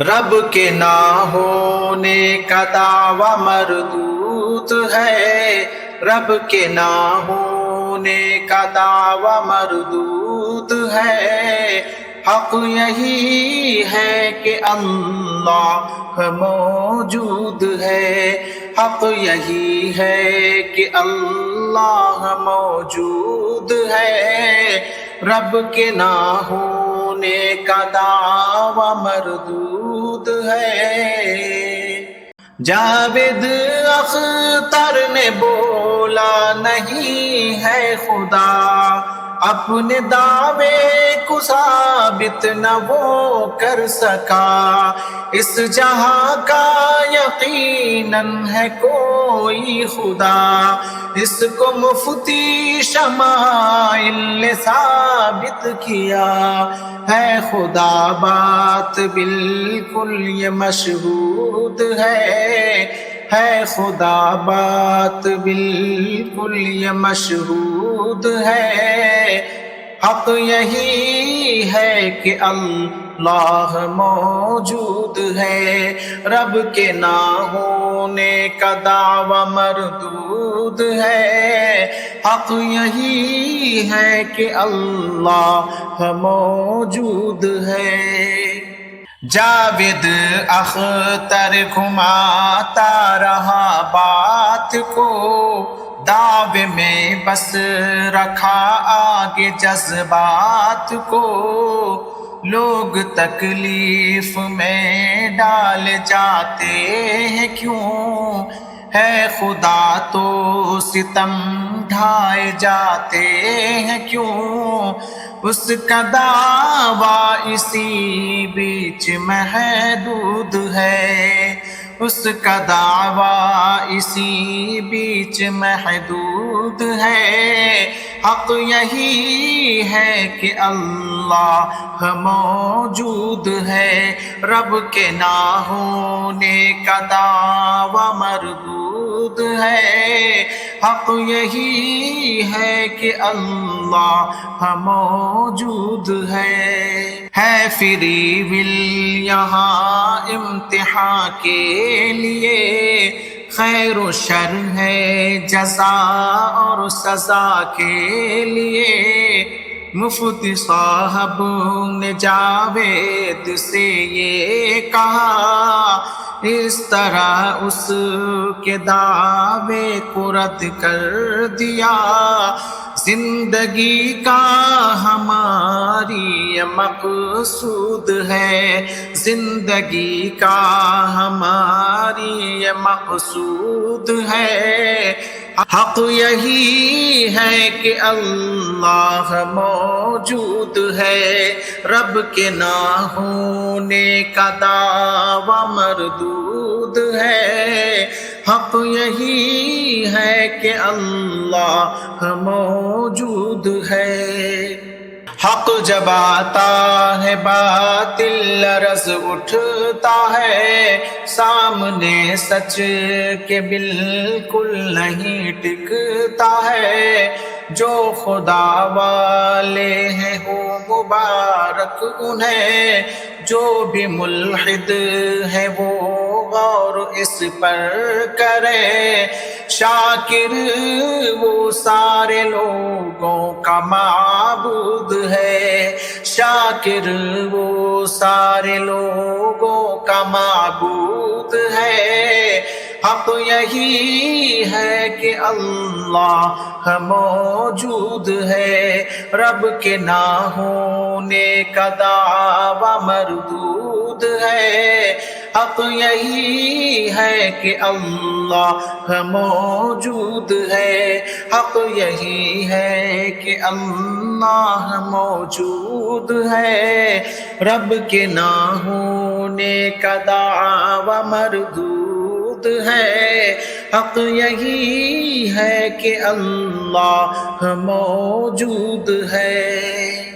رب کے نہ ہونے کا دعویٰ مردود ہے، رب کے نہ ہونے کا دعویٰ مردود ہے۔ حق یہی ہے کہ اللہ موجود ہے، حق یہی ہے کہ اللہ موجود ہے، رب کے نہ ہونے کا دعویٰ مردود ہے۔ جاوید اختر نے بولا نہیں ہے خدا، اپنے دعوے کو ثابت نہ وہ کر سکا، اس جہاں کا یقیناً ہے کوئی خدا، اس کو مفتی شمائل نے ثابت کیا ہے خدا، بات بالکل یہ مشہود ہے خدا، بات بالکل یہ مشہود ہے۔ حق یہی ہے کہ اللہ موجود ہے، رب کے نہ ہونے کا دعویٰ مردود ہے۔ حق یہی ہے کہ اللہ موجود ہے۔ جاوید اختر گھماتا رہا بات کو، دعوے میں بس رکھا آگے جذبات کو، لوگ تکلیف میں ڈال جاتے ہیں کیوں، ہے خدا تو ستم ڈھائے جاتے ہیں کیوں، اس کا دعویٰ اسی بیچ محدود ہے، اس کا دعویٰ اسی بیچ محدود ہے۔ حق یہی ہے کہ اللہ موجود ہے، رب کے نہ ہونے کا دعویٰ مردود ہے۔ حق یہی ہے کہ اللہ موجود ہے فری ول یہاں امتحان کے لیے، خیر و شر ہے جزا اور سزا کے لیے، مفتی صاحب نے جاوید سے یہ کہا، اس طرح اس کے دعوے کو رد کر دیا، زندگی کا ہماری یہ مقصود ہے، زندگی کا ہماری یہ مقصود ہے۔ حق یہی ہے کہ اللہ موجود ہے، رب کے نہ ہونے کا دعویٰ مردود ہے۔ حق یہی ہے کہ اللہ موجود ہے۔ حق جب آتا ہے باطل لرز اٹھتا ہے، سامنے سچ کے بالکل نہیں ٹکتا ہے، جو خدا والے ہیں ہو مبارک انہیں، جو بھی ملحد ہے وہ غور اس پر کرے، شاکر وہ سارے لوگوں کا معبود ہے، شاکر وہ سارے لوگوں کا معبود ہے۔ حق یہی ہے کہ اللہ موجود ہے، رب کے نہ ہونے کا دعویٰ مردود ہے۔ حق یہی ہے کہ اللہ موجود ہے، حق یہی ہے کہ اللہ موجود ہے، رب کے نہ ہونے کا دعویٰ مردود ہے۔ حق یہی ہے کہ اللہ موجود ہے۔